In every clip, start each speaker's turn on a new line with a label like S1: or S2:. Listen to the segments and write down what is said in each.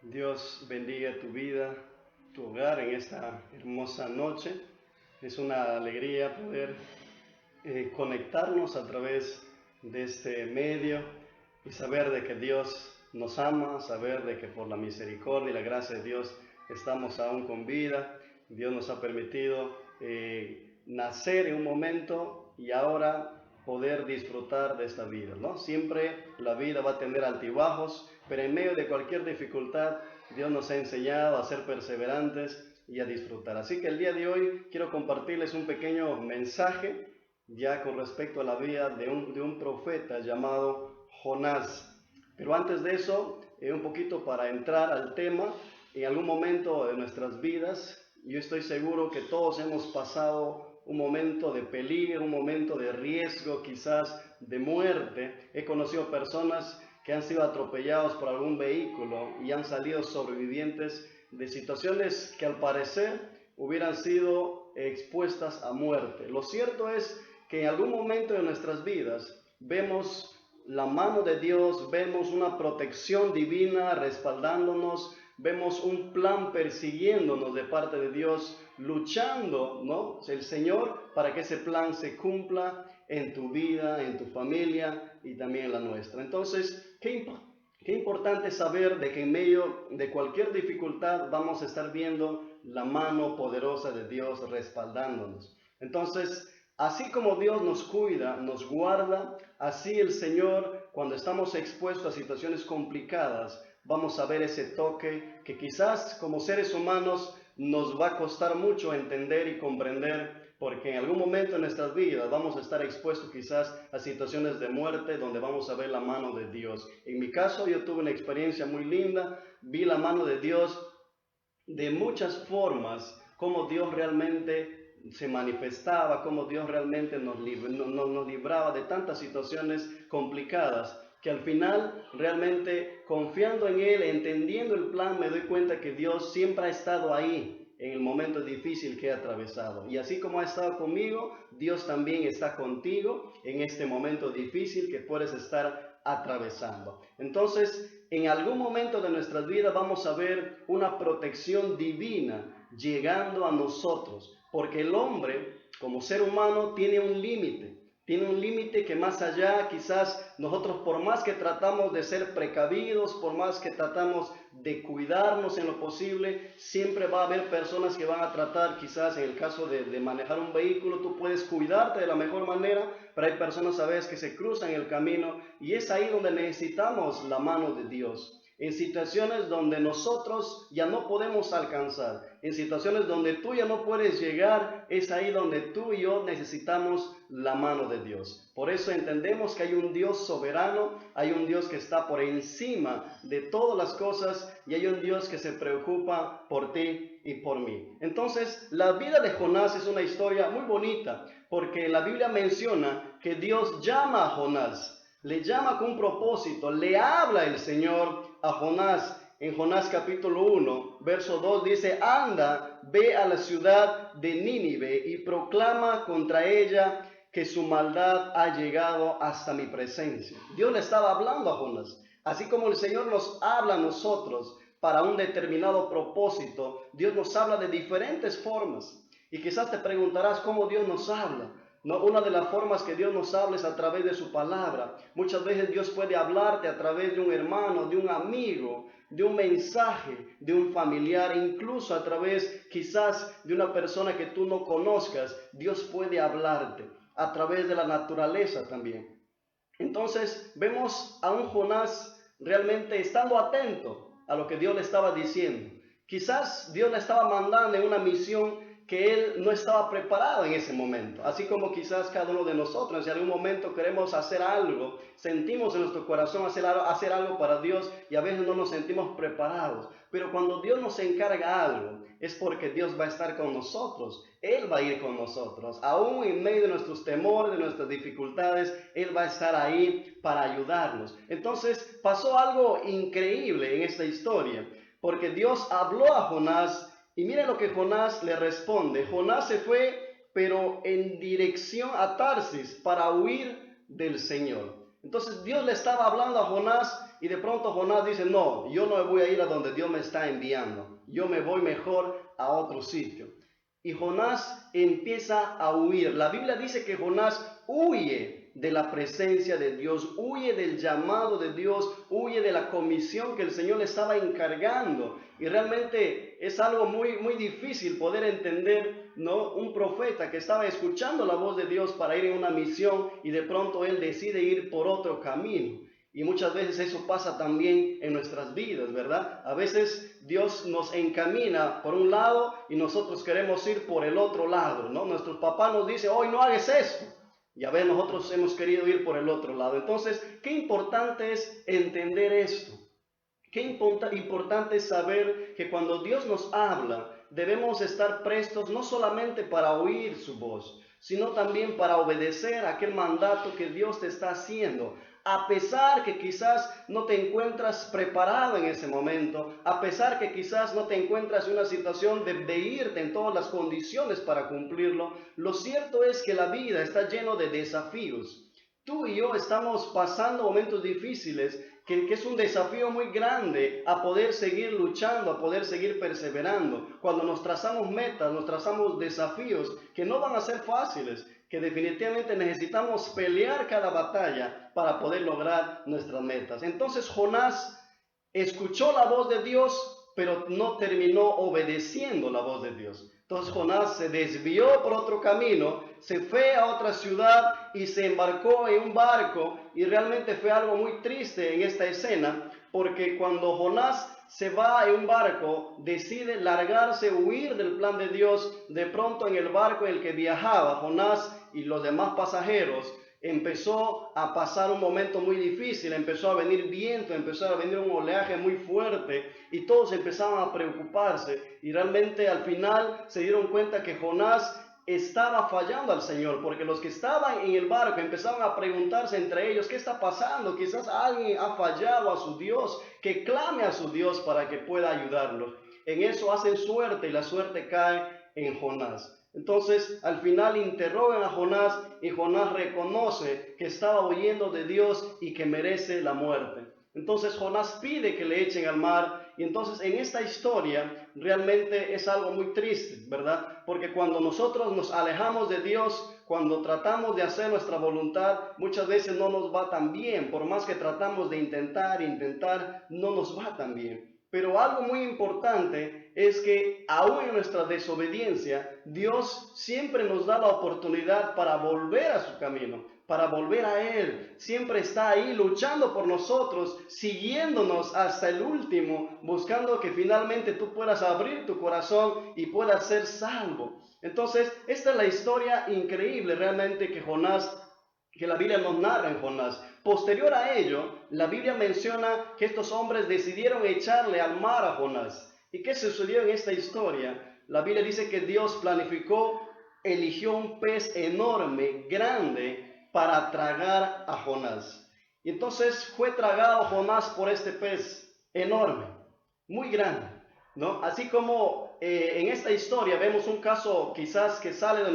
S1: Dios bendiga tu vida, tu hogar en esta hermosa noche. Es una alegría poder conectarnos a través de este medio y saber de que Dios nos ama, saber de que por la misericordia y la gracia de Dios estamos aún con vida. Dios nos ha permitido nacer en un momento y ahora poder disfrutar de esta vida, ¿no? Siempre la vida va a tener altibajos, pero en medio de cualquier dificultad, Dios nos ha enseñado a ser perseverantes y a disfrutar. Así que el día de hoy quiero compartirles un pequeño mensaje ya con respecto a la vida de un profeta llamado Jonás. Pero antes de eso, un poquito para entrar al tema, en algún momento de nuestras vidas, yo estoy seguro que todos hemos pasado un momento de peligro, un momento de riesgo, quizás de muerte. He conocido personas que han sido atropellados por algún vehículo y han salido sobrevivientes de situaciones que al parecer hubieran sido expuestas a muerte. Lo cierto es que en algún momento de nuestras vidas vemos la mano de Dios, vemos una protección divina respaldándonos, vemos un plan persiguiéndonos de parte de Dios, luchando, ¿no? El Señor para que ese plan se cumpla en tu vida, en tu familia y también en la nuestra. Entonces, qué importante saber de que en medio de cualquier dificultad vamos a estar viendo la mano poderosa de Dios respaldándonos. Entonces, así como Dios nos cuida, nos guarda, así el Señor, cuando estamos expuestos a situaciones complicadas, vamos a ver ese toque que quizás como seres humanos nos va a costar mucho entender y comprender, porque en algún momento en nuestras vidas vamos a estar expuestos quizás a situaciones de muerte donde vamos a ver la mano de Dios. En mi caso, yo tuve una experiencia muy linda, vi la mano de Dios de muchas formas, cómo Dios realmente se manifestaba, cómo Dios realmente nos libraba de tantas situaciones complicadas, que al final realmente confiando en Él, entendiendo el plan, me doy cuenta que Dios siempre ha estado ahí en el momento difícil que he atravesado. Y así como ha estado conmigo, Dios también está contigo en este momento difícil que puedes estar atravesando. Entonces, en algún momento de nuestras vidas vamos a ver una protección divina llegando a nosotros, porque el hombre, como ser humano, tiene un límite que más allá quizás nosotros por más que tratamos de ser precavidos, por más que tratamos de cuidarnos en lo posible, siempre va a haber personas que van a tratar, quizás en el caso de manejar un vehículo, tú puedes cuidarte de la mejor manera, pero hay personas a veces que se cruzan el camino y es ahí donde necesitamos la mano de Dios. En situaciones donde nosotros ya no podemos alcanzar, en situaciones donde tú ya no puedes llegar, es ahí donde tú y yo necesitamos la mano de Dios. Por eso entendemos que hay un Dios soberano, hay un Dios que está por encima de todas las cosas y hay un Dios que se preocupa por ti y por mí. Entonces, la vida de Jonás es una historia muy bonita porque la Biblia menciona que Dios llama a Jonás. Le llama con un propósito, le habla el Señor a Jonás. En Jonás capítulo 1, verso 2 dice, anda, ve a la ciudad de Nínive y proclama contra ella que su maldad ha llegado hasta mi presencia. Dios le estaba hablando a Jonás. Así como el Señor nos habla a nosotros para un determinado propósito, Dios nos habla de diferentes formas. Y quizás te preguntarás cómo Dios nos habla. No, una de las formas que Dios nos habla es a través de su palabra. Muchas veces Dios puede hablarte a través de un hermano, de un amigo, de un mensaje, de un familiar, incluso a través quizás de una persona que tú no conozcas. Dios puede hablarte a través de la naturaleza también. Entonces vemos a un Jonás realmente estando atento a lo que Dios le estaba diciendo. Quizás Dios le estaba mandando en una misión que él no estaba preparado en ese momento. Así como quizás cada uno de nosotros, en algún momento queremos hacer algo, sentimos en nuestro corazón hacer algo para Dios y a veces no nos sentimos preparados. Pero cuando Dios nos encarga algo, es porque Dios va a estar con nosotros. Él va a ir con nosotros. Aún en medio de nuestros temores, de nuestras dificultades, Él va a estar ahí para ayudarnos. Entonces pasó algo increíble en esta historia, porque Dios habló a Jonás y miren lo que Jonás le responde. Jonás se fue, pero en dirección a Tarsis para huir del Señor. Entonces Dios le estaba hablando a Jonás y de pronto Jonás dice, no, yo no me voy a ir a donde Dios me está enviando, yo me voy mejor a otro sitio. Y Jonás empieza a huir. La Biblia dice que Jonás huye de la presencia de Dios, huye del llamado de Dios, huye de la comisión que el Señor le estaba encargando. Y realmente es algo muy difícil poder entender, ¿no? Un profeta que estaba escuchando la voz de Dios para ir en una misión y de pronto él decide ir por otro camino. Y muchas veces eso pasa también en nuestras vidas, ¿verdad? A veces Dios nos encamina por un lado y nosotros queremos ir por el otro lado, ¿no? Nuestros papás nos dicen, hoy no hagas esto. Y a ver, nosotros hemos querido ir por el otro lado. Entonces, qué importante es entender esto. Qué importante es saber que cuando Dios nos habla, debemos estar prestos no solamente para oír su voz, sino también para obedecer aquel mandato que Dios te está haciendo. A pesar que quizás no te encuentras preparado en ese momento, a pesar que quizás no te encuentras en una situación de irte en todas las condiciones para cumplirlo, lo cierto es que la vida está llena de desafíos. Tú y yo estamos pasando momentos difíciles, que es un desafío muy grande a poder seguir luchando, a poder seguir perseverando. Cuando nos trazamos metas, nos trazamos desafíos que no van a ser fáciles, que definitivamente necesitamos pelear cada batalla para poder lograr nuestras metas. Entonces Jonás escuchó la voz de Dios, pero no terminó obedeciendo la voz de Dios. Entonces Jonás se desvió por otro camino, se fue a otra ciudad y se embarcó en un barco, y realmente fue algo muy triste en esta escena, porque cuando Jonás se va en un barco, decide largarse, huir del plan de Dios. De pronto en el barco en el que viajaba Jonás y los demás pasajeros, empezó a pasar un momento muy difícil, empezó a venir viento, empezó a venir un oleaje muy fuerte y todos empezaban a preocuparse, y realmente al final se dieron cuenta que Jonás estaba fallando al Señor, porque los que estaban en el barco empezaban a preguntarse entre ellos, ¿qué está pasando? Quizás alguien ha fallado a su Dios, que clame a su Dios para que pueda ayudarlos. En eso hacen suerte y la suerte cae en Jonás. Entonces al final interrogan a Jonás y Jonás reconoce que estaba huyendo de Dios y que merece la muerte. Entonces Jonás pide que le echen al mar, y entonces en esta historia realmente es algo muy triste, ¿verdad? Porque cuando nosotros nos alejamos de Dios, cuando tratamos de hacer nuestra voluntad, muchas veces no nos va tan bien. Por más que tratamos de intentar, no nos va tan bien. Pero algo muy importante es que aún en nuestra desobediencia, Dios siempre nos da la oportunidad para volver a su camino, para volver a Él. Siempre está ahí luchando por nosotros, siguiéndonos hasta el último, buscando que finalmente tú puedas abrir tu corazón y puedas ser salvo. Entonces, esta es la historia increíble realmente que la Biblia nos narra en Jonás. Posterior a ello, la Biblia menciona que estos hombres decidieron echarle al mar a Jonás. ¿Y qué sucedió en esta historia? La Biblia dice que Dios eligió un pez enorme, grande, para tragar a Jonás. Y entonces fue tragado Jonás por este pez enorme, muy grande, ¿no? Así como en esta historia vemos un caso quizás que sale de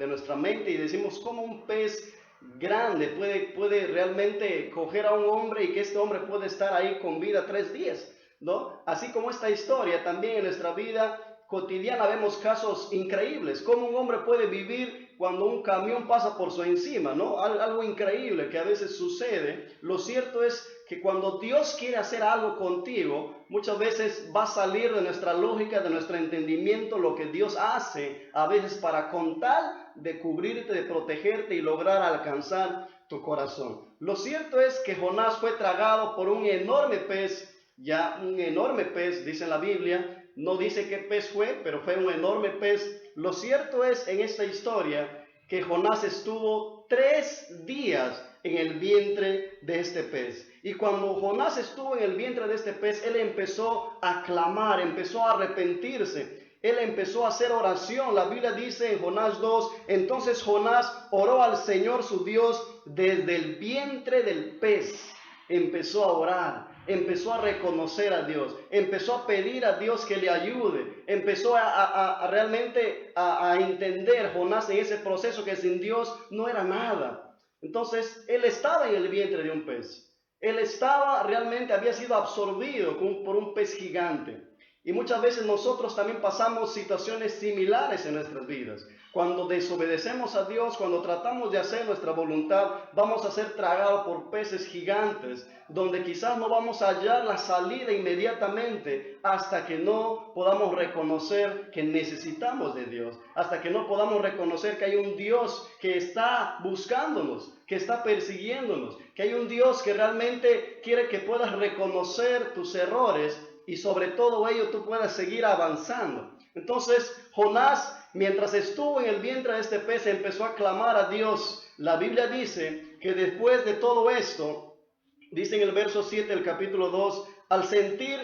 S1: nuestra mente y decimos, ¿cómo un pez grande puede realmente coger a un hombre y que este hombre puede estar ahí con vida 3 días, ¿no? Así como esta historia, también en nuestra vida cotidiana vemos casos increíbles, cómo un hombre puede vivir cuando un camión pasa por su encima, ¿no? Algo increíble que a veces sucede. Lo cierto es que cuando Dios quiere hacer algo contigo, muchas veces va a salir de nuestra lógica, de nuestro entendimiento, lo que Dios hace, a veces para con tal de cubrirte, de protegerte y lograr alcanzar tu corazón. Lo cierto es que Jonás fue tragado por un enorme pez, dice la Biblia. No dice qué pez fue, pero fue un enorme pez. Lo cierto es en esta historia que Jonás estuvo 3 días en el vientre de este pez. Y cuando Jonás estuvo en el vientre de este pez, él empezó a clamar, empezó a arrepentirse. Él empezó a hacer oración. La Biblia dice en Jonás 2, entonces Jonás oró al Señor su Dios desde el vientre del pez. Empezó a orar. Empezó a reconocer a Dios, empezó a pedir a Dios que le ayude, empezó realmente a entender Jonás en ese proceso que sin Dios no era nada. Entonces, él estaba en el vientre de un pez. Él realmente había sido absorbido por un pez gigante. Y muchas veces nosotros también pasamos situaciones similares en nuestras vidas. Cuando desobedecemos a Dios, cuando tratamos de hacer nuestra voluntad, vamos a ser tragados por peces gigantes, donde quizás no vamos a hallar la salida inmediatamente hasta que no podamos reconocer que necesitamos de Dios, hasta que no podamos reconocer que hay un Dios que está buscándonos, que está persiguiéndonos, que hay un Dios que realmente quiere que puedas reconocer tus errores y sobre todo ello tú puedas seguir avanzando. Entonces Jonás, mientras estuvo en el vientre de este pez, empezó a clamar a Dios. La Biblia dice que después de todo esto, dice en el verso 7 del capítulo 2, al sentir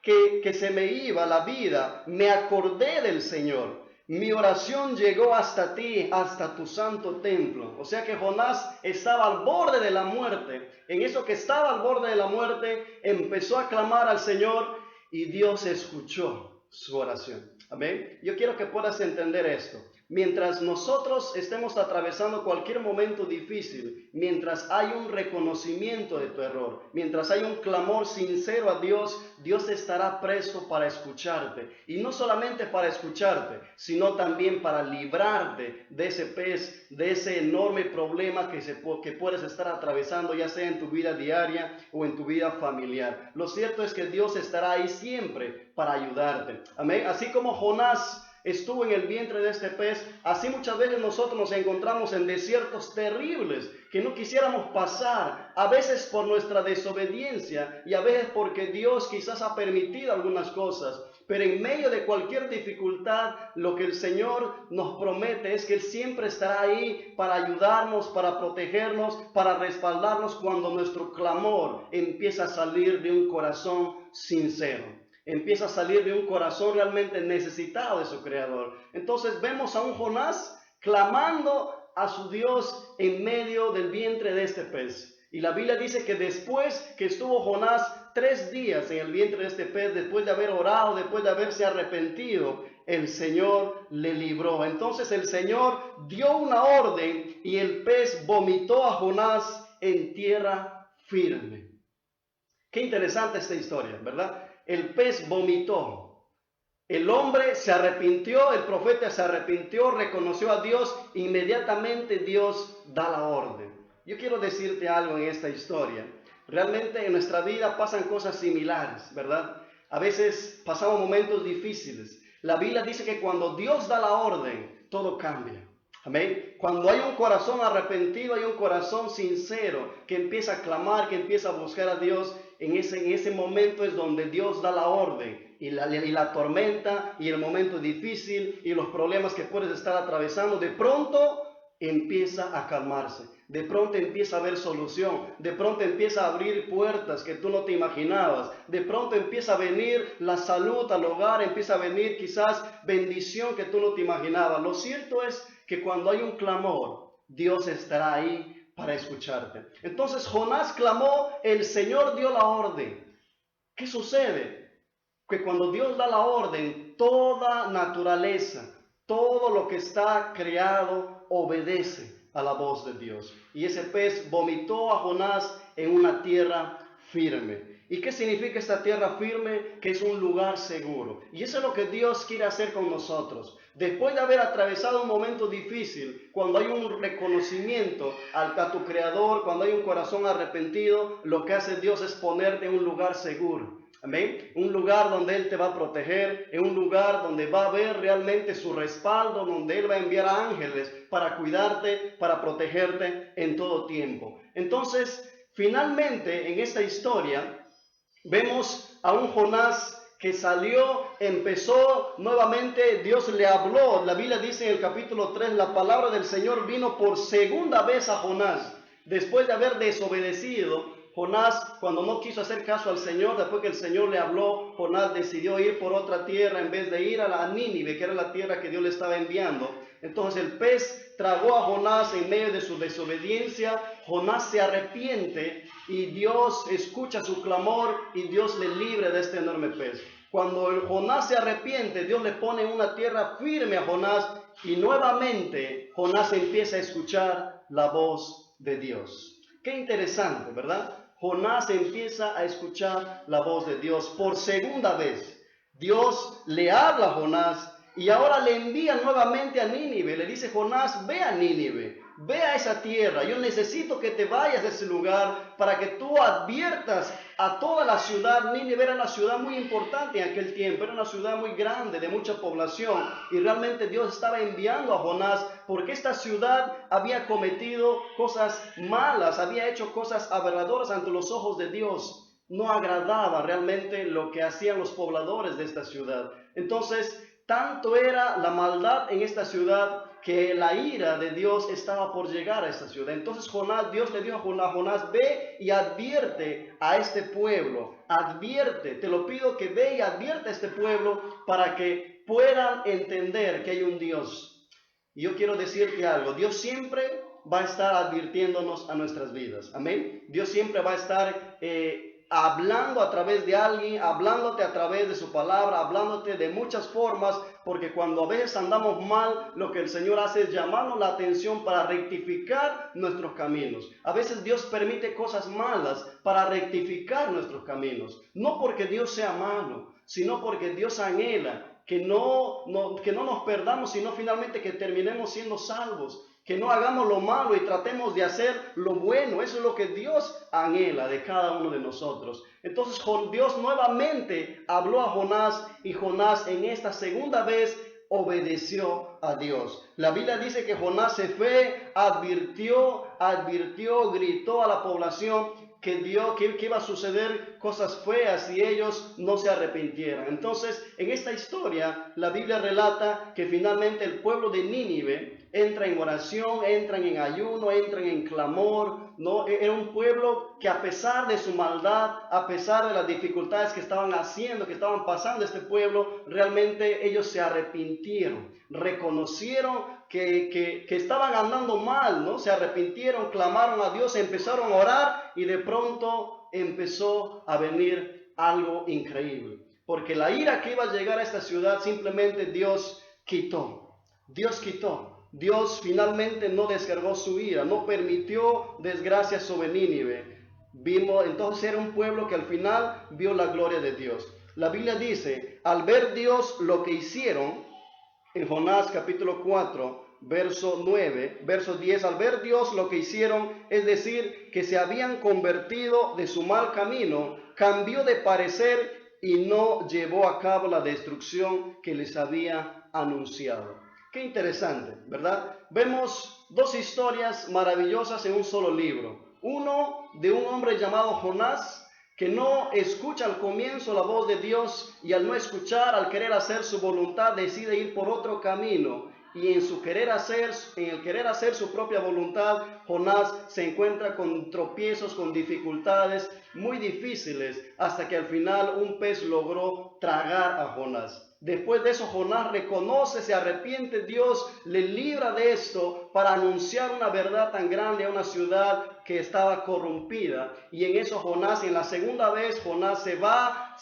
S1: que se me iba la vida, me acordé del Señor. Mi oración llegó hasta ti, hasta tu santo templo. O sea que Jonás estaba al borde de la muerte. En eso que estaba al borde de la muerte, empezó a clamar al Señor y Dios escuchó su oración. Amén. Yo quiero que puedas entender esto. Mientras nosotros estemos atravesando cualquier momento difícil, mientras hay un reconocimiento de tu error, mientras hay un clamor sincero a Dios, Dios estará presto para escucharte. Y no solamente para escucharte, sino también para librarte de ese pez, de ese enorme problema que puedes estar atravesando, ya sea en tu vida diaria o en tu vida familiar. Lo cierto es que Dios estará ahí siempre para ayudarte. Amén. Así como Jonás estuvo en el vientre de este pez, así muchas veces nosotros nos encontramos en desiertos terribles que no quisiéramos pasar, a veces por nuestra desobediencia y a veces porque Dios quizás ha permitido algunas cosas. Pero en medio de cualquier dificultad, lo que el Señor nos promete es que Él siempre estará ahí para ayudarnos, para protegernos, para respaldarnos cuando nuestro clamor empieza a salir de un corazón sincero. Empieza a salir de un corazón realmente necesitado de su Creador. Entonces vemos a un Jonás clamando a su Dios en medio del vientre de este pez. Y la Biblia dice que después que estuvo Jonás 3 días en el vientre de este pez, después de haber orado, después de haberse arrepentido, el Señor le libró. Entonces el Señor dio una orden y el pez vomitó a Jonás en tierra firme. Qué interesante esta historia, ¿verdad? El pez vomitó. El hombre se arrepintió, el profeta se arrepintió, reconoció a Dios, inmediatamente Dios da la orden. Yo quiero decirte algo en esta historia. Realmente en nuestra vida pasan cosas similares, ¿verdad? A veces pasamos momentos difíciles. La Biblia dice que cuando Dios da la orden, todo cambia. Amén. Cuando hay un corazón arrepentido, hay un corazón sincero que empieza a clamar, que empieza a buscar a Dios, en ese momento es donde Dios da la orden. Y la tormenta y el momento difícil y los problemas que puedes estar atravesando, de pronto empieza a calmarse. De pronto empieza a haber solución. De pronto empieza a abrir puertas que tú no te imaginabas. De pronto empieza a venir la salud al hogar. Empieza a venir quizás bendición que tú no te imaginabas. Lo cierto es que cuando hay un clamor, Dios estará ahí para escucharte. Entonces Jonás clamó, el Señor dio la orden. ¿Qué sucede? Que cuando Dios da la orden, toda naturaleza, todo lo que está creado obedece a la voz de Dios. Y ese pez vomitó a Jonás en una tierra firme. ¿Y qué significa esta tierra firme? Que es un lugar seguro. Y eso es lo que Dios quiere hacer con nosotros. Después de haber atravesado un momento difícil, cuando hay un reconocimiento a tu Creador, cuando hay un corazón arrepentido, lo que hace Dios es ponerte en un lugar seguro. Amén. Un lugar donde Él te va a proteger, en un lugar donde va a haber realmente su respaldo, donde Él va a enviar ángeles para cuidarte, para protegerte en todo tiempo. Entonces, finalmente, en esta historia, vemos a un Jonás que salió, empezó nuevamente, Dios le habló. La Biblia dice en el capítulo 3, la palabra del Señor vino por segunda vez a Jonás. Después de haber desobedecido, Jonás, cuando no quiso hacer caso al Señor, después que el Señor le habló, Jonás decidió ir por otra tierra en vez de ir a Nínive, que era la tierra que Dios le estaba enviando. Entonces el pez tragó a Jonás en medio de su desobediencia. Jonás se arrepiente y Dios escucha su clamor y Dios le libre de este enorme pez. Cuando Jonás se arrepiente, Dios le pone en una tierra firme a Jonás y nuevamente Jonás empieza a escuchar la voz de Dios. Qué interesante, ¿verdad? Jonás empieza a escuchar la voz de Dios por segunda vez. Dios le habla a Jonás y ahora le envía nuevamente a Nínive. Le dice: Jonás, ve a Nínive, ve a esa tierra. Yo necesito que te vayas de ese lugar para que tú adviertas a toda la ciudad. Nínive era una ciudad muy importante en aquel tiempo, era una ciudad muy grande, de mucha población. Y realmente Dios estaba enviando a Jonás porque esta ciudad había cometido cosas malas, había hecho cosas aberradoras ante los ojos de Dios. No agradaba realmente lo que hacían los pobladores de esta ciudad. Entonces, tanto era la maldad en esta ciudad que la ira de Dios estaba por llegar a esta ciudad. Entonces Dios le dijo a Jonás: ve y advierte a este pueblo, advierte, te lo pido que ve y advierte a este pueblo para que puedan entender que hay un Dios. Y yo quiero decirte algo: Dios siempre va a estar advirtiéndonos a nuestras vidas, amén. Dios siempre va a estar hablando a través de alguien, hablándote a través de su palabra, hablándote de muchas formas, porque cuando a veces andamos mal, lo que el Señor hace es llamarnos la atención para rectificar nuestros caminos. A veces Dios permite cosas malas para rectificar nuestros caminos, no porque Dios sea malo, sino porque Dios anhela que no nos perdamos, sino finalmente que terminemos siendo salvos. Que no hagamos lo malo y tratemos de hacer lo bueno. Eso es lo que Dios anhela de cada uno de nosotros. Entonces Dios nuevamente habló a Jonás y Jonás en esta segunda vez obedeció a Dios. La Biblia dice que Jonás se fue, advirtió, gritó a la población que iba a suceder cosas feas si ellos no se arrepintieran. Entonces, en esta historia, la Biblia relata que finalmente el pueblo de Nínive entra en oración, entran en ayuno, entran en clamor, ¿no? Era un pueblo que, a pesar de su maldad, a pesar de las dificultades que estaban haciendo, que estaban pasando este pueblo, realmente ellos se arrepintieron, reconocieron que estaban andando mal, ¿no? Se arrepintieron, clamaron a Dios, empezaron a orar y de pronto empezó a venir algo increíble. Porque la ira que iba a llegar a esta ciudad simplemente Dios quitó. Dios finalmente no descargó su ira, no permitió desgracias sobre Nínive. Entonces era un pueblo que al final vio la gloria de Dios. La Biblia dice: al ver Dios lo que hicieron, en Jonás capítulo 4, verso 10, al ver Dios lo que hicieron, es decir, que se habían convertido de su mal camino, cambió de parecer y no llevó a cabo la destrucción que les había anunciado. Qué interesante, ¿verdad? Vemos dos historias maravillosas en un solo libro. Uno de un hombre llamado Jonás, que no escucha al comienzo la voz de Dios y al no escuchar, al querer hacer su voluntad, decide ir por otro camino. Y en el querer hacer su propia voluntad, Jonás se encuentra con tropiezos, con dificultades muy difíciles, hasta que al final un pez logró tragar a Jonás. Después de eso Jonás reconoce, se arrepiente, Dios le libra de esto para anunciar una verdad tan grande a una ciudad que estaba corrompida. Y en eso Jonás, en la segunda vez, Jonás se va,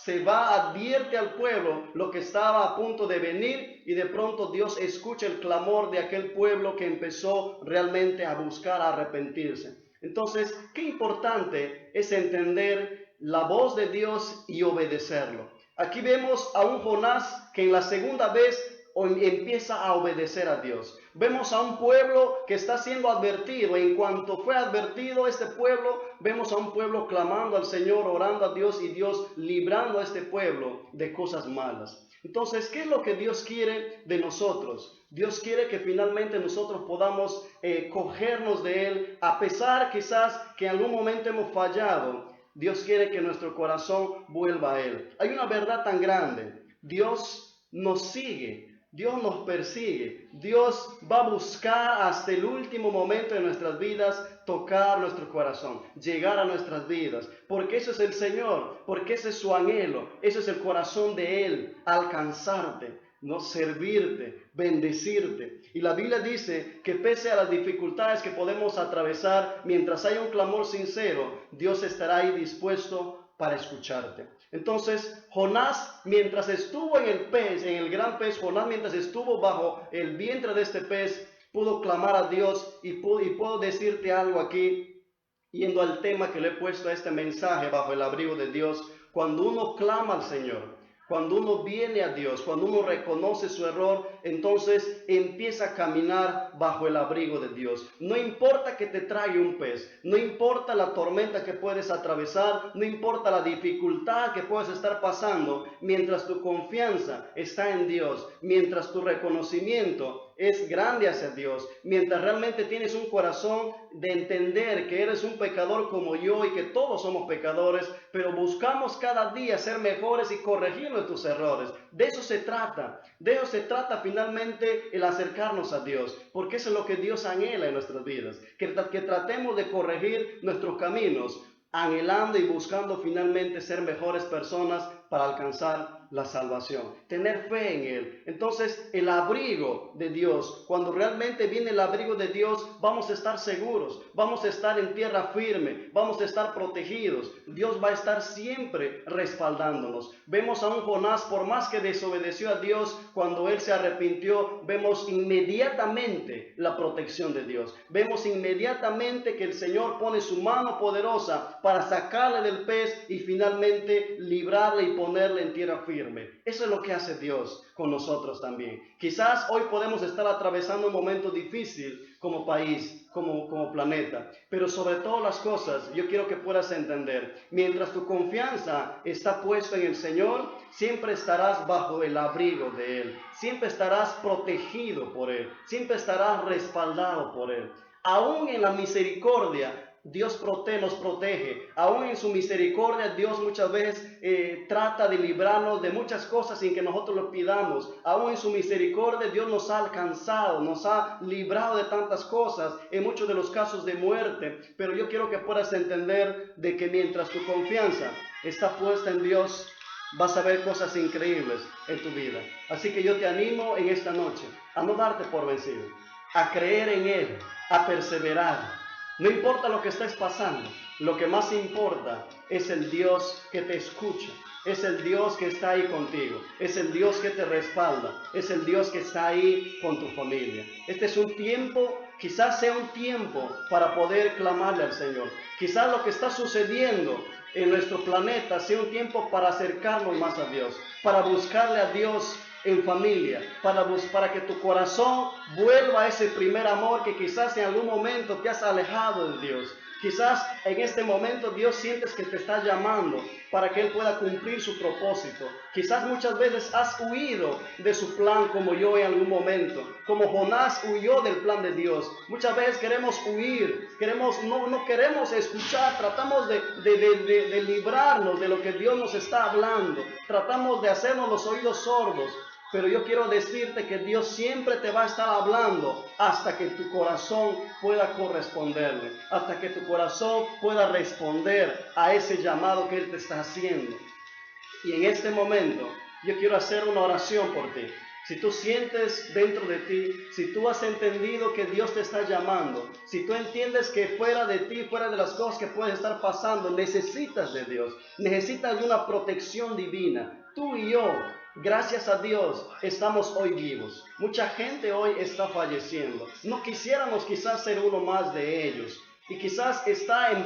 S1: advierte al pueblo lo que estaba a punto de venir, y de pronto Dios escucha el clamor de aquel pueblo que empezó realmente a buscar arrepentirse. Entonces, qué importante es entender la voz de Dios y obedecerlo. Aquí vemos a un Jonás que en la segunda vez empieza a obedecer a Dios. Vemos a un pueblo que está siendo advertido. En cuanto fue advertido este pueblo, vemos a un pueblo clamando al Señor, orando a Dios, y Dios librando a este pueblo de cosas malas. Entonces, ¿qué es lo que Dios quiere de nosotros? Dios quiere que finalmente nosotros podamos cogernos de Él, a pesar quizás que en algún momento hemos fallado. Dios quiere que nuestro corazón vuelva a Él. Hay una verdad tan grande: Dios nos sigue, Dios nos persigue, Dios va a buscar hasta el último momento de nuestras vidas tocar nuestro corazón, llegar a nuestras vidas, porque eso es el Señor, porque ese es su anhelo, ese es el corazón de Él, alcanzarte, no servirte, bendecirte. Y la Biblia dice que pese a las dificultades que podemos atravesar, mientras haya un clamor sincero, Dios estará ahí dispuesto para escucharte. Entonces, Jonás, mientras estuvo en el gran pez, Jonás mientras estuvo bajo el vientre de este pez, pudo clamar a Dios y puedo decirte algo aquí, yendo al tema que le he puesto a este mensaje bajo el abrigo de Dios. Cuando uno clama al Señor, cuando uno viene a Dios, cuando uno reconoce su error, entonces empieza a caminar bajo el abrigo de Dios. No importa que te trague un pez, no importa la tormenta que puedes atravesar, no importa la dificultad que puedas estar pasando, mientras tu confianza está en Dios, mientras tu reconocimiento es grande hacia Dios, mientras realmente tienes un corazón de entender que eres un pecador como yo y que todos somos pecadores, pero buscamos cada día ser mejores y corregir nuestros errores. De eso se trata finalmente el acercarnos a Dios, porque eso es lo que Dios anhela en nuestras vidas, que tratemos de corregir nuestros caminos, anhelando y buscando finalmente ser mejores personas para alcanzar la salvación, tener fe en Él. Entonces el abrigo de Dios, cuando realmente viene el abrigo de Dios, vamos a estar seguros, vamos a estar en tierra firme, vamos a estar protegidos. Dios va a estar siempre respaldándonos. Vemos a un Jonás, por más que desobedeció a Dios, cuando él se arrepintió, vemos inmediatamente la protección de Dios. Vemos inmediatamente que el Señor pone su mano poderosa para sacarle del pez y finalmente librarle y ponerle en tierra firme. Eso es lo que hace Dios con nosotros también. Quizás hoy podemos estar atravesando un momento difícil como país, como planeta, pero sobre todas las cosas yo quiero que puedas entender, mientras tu confianza está puesta en el Señor, siempre estarás bajo el abrigo de Él, siempre estarás protegido por Él, siempre estarás respaldado por Él. Aún en la misericordia Dios nos protege. Aún en su misericordia Dios muchas veces trata de librarnos de muchas cosas sin que nosotros lo pidamos. Aún en su misericordia Dios nos ha alcanzado, nos ha librado de tantas cosas, en muchos de los casos de muerte. Pero yo quiero que puedas entender de que mientras tu confianza está puesta en Dios, vas a ver cosas increíbles en tu vida. Así que yo te animo en esta noche a no darte por vencido, a creer en Él, a perseverar. No importa lo que estés pasando, lo que más importa es el Dios que te escucha, es el Dios que está ahí contigo, es el Dios que te respalda, es el Dios que está ahí con tu familia. Este es un tiempo, quizás sea un tiempo para poder clamarle al Señor. Quizás lo que está sucediendo en nuestro planeta sea un tiempo para acercarnos más a Dios, para buscarle a Dios en familia, para que tu corazón vuelva a ese primer amor que quizás en algún momento te has alejado de Dios. Quizás en este momento Dios sientes que te está llamando para que Él pueda cumplir su propósito. Quizás muchas veces has huido de su plan como yo en algún momento, como Jonás huyó del plan de Dios. Muchas veces queremos huir, no queremos escuchar, tratamos de librarnos de lo que Dios nos está hablando, tratamos de hacernos los oídos sordos. Pero yo quiero decirte que Dios siempre te va a estar hablando hasta que tu corazón pueda corresponderle, hasta que tu corazón pueda responder a ese llamado que Él te está haciendo. Y en este momento yo quiero hacer una oración por ti. Si tú sientes dentro de ti, si tú has entendido que Dios te está llamando, si tú entiendes que fuera de ti, fuera de las cosas que pueden estar pasando, necesitas de Dios, necesitas de una protección divina. Tú y yo, gracias a Dios, estamos hoy vivos. Mucha gente hoy está falleciendo. No quisiéramos quizás ser uno más de ellos. Y quizás está en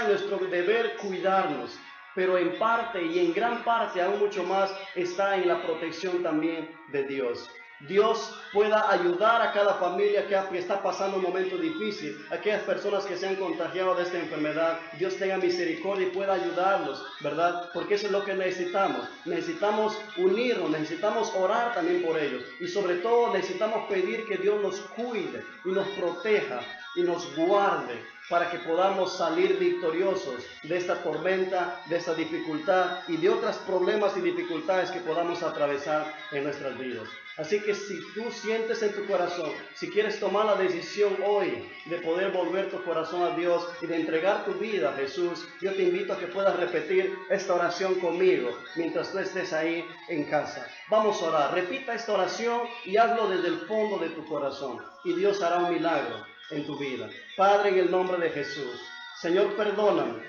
S1: nuestro deber cuidarnos. Pero en parte y en gran parte, aún mucho más, está en la protección también de Dios. Dios pueda ayudar a cada familia que está pasando un momento difícil, aquellas personas que se han contagiado de esta enfermedad, Dios tenga misericordia y pueda ayudarlos, ¿verdad? Porque eso es lo que necesitamos. Necesitamos unirnos, necesitamos orar también por ellos y sobre todo necesitamos pedir que Dios nos cuide y nos proteja y nos guarde para que podamos salir victoriosos de esta tormenta, de esta dificultad y de otros problemas y dificultades que podamos atravesar en nuestras vidas. Así que si tú sientes en tu corazón, si quieres tomar la decisión hoy de poder volver tu corazón a Dios y de entregar tu vida a Jesús, yo te invito a que puedas repetir esta oración conmigo mientras tú estés ahí en casa. Vamos a orar. Repita esta oración y hazlo desde el fondo de tu corazón y Dios hará un milagro en tu vida. Padre, en el nombre de Jesús, Señor, perdóname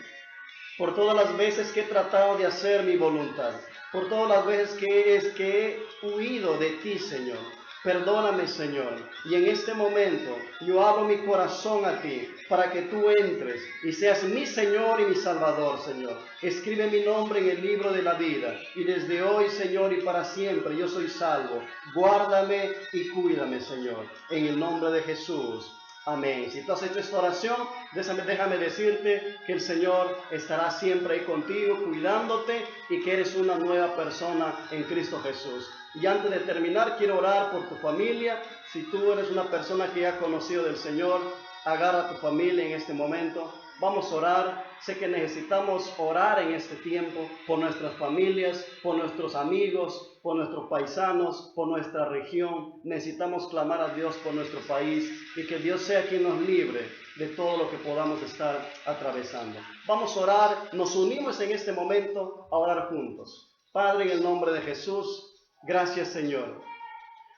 S1: por todas las veces que he tratado de hacer mi voluntad, por todas las veces que he huido de ti, Señor. Perdóname, Señor, y en este momento yo abro mi corazón a ti para que tú entres y seas mi Señor y mi Salvador, Señor. Escribe mi nombre en el libro de la vida y desde hoy, Señor, y para siempre yo soy salvo. Guárdame y cuídame, Señor, en el nombre de Jesús. Amén. Si tú has hecho esta oración, déjame decirte que el Señor estará siempre ahí contigo, cuidándote y que eres una nueva persona en Cristo Jesús. Y antes de terminar, quiero orar por tu familia. Si tú eres una persona que ya ha conocido del Señor, agarra a tu familia en este momento. Vamos a orar. Sé que necesitamos orar en este tiempo por nuestras familias, por nuestros amigos, por nuestros paisanos, por nuestra región. Necesitamos clamar a Dios por nuestro país y que Dios sea quien nos libre de todo lo que podamos estar atravesando. Vamos a orar. Nos unimos en este momento a orar juntos. Padre, en el nombre de Jesús, gracias, Señor,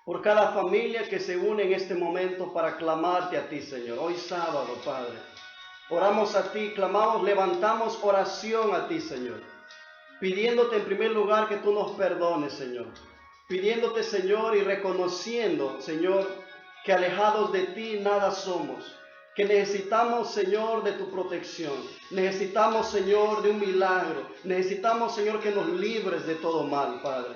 S1: por cada familia que se une en este momento para clamarte a ti, Señor. Hoy sábado, Padre, oramos a ti, clamamos, levantamos oración a ti, Señor, pidiéndote en primer lugar que tú nos perdones, Señor, pidiéndote, Señor, y reconociendo, Señor, que alejados de ti nada somos, que necesitamos, Señor, de tu protección, necesitamos, Señor, de un milagro, necesitamos, Señor, que nos libres de todo mal, Padre.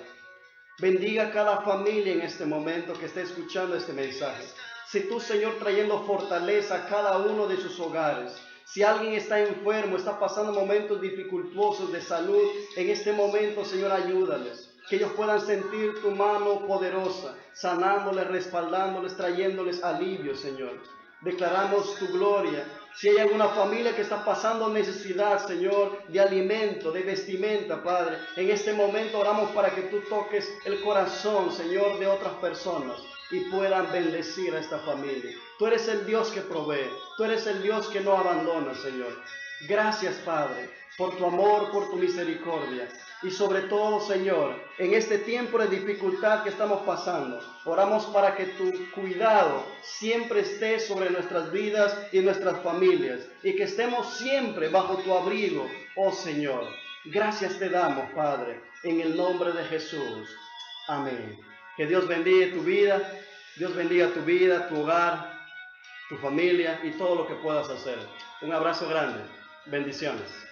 S1: Bendiga a cada familia en este momento que esté escuchando este mensaje. Si tú, Señor, trayendo fortaleza a cada uno de sus hogares. Si alguien está enfermo, está pasando momentos dificultosos de salud, en este momento, Señor, ayúdales. Que ellos puedan sentir tu mano poderosa, sanándoles, respaldándoles, trayéndoles alivio, Señor. Declaramos tu gloria. Si hay alguna familia que está pasando necesidad, Señor, de alimento, de vestimenta, Padre, en este momento oramos para que tú toques el corazón, Señor, de otras personas y puedan bendecir a esta familia. Tú eres el Dios que provee, tú eres el Dios que no abandona, Señor. Gracias, Padre, por tu amor, por tu misericordia. Y sobre todo, Señor, en este tiempo de dificultad que estamos pasando, oramos para que tu cuidado siempre esté sobre nuestras vidas y nuestras familias, y que estemos siempre bajo tu abrigo, oh Señor. Gracias te damos, Padre, en el nombre de Jesús. Amén. Que Dios bendiga tu vida, Dios bendiga tu vida, tu hogar, tu familia y todo lo que puedas hacer. Un abrazo grande. Bendiciones.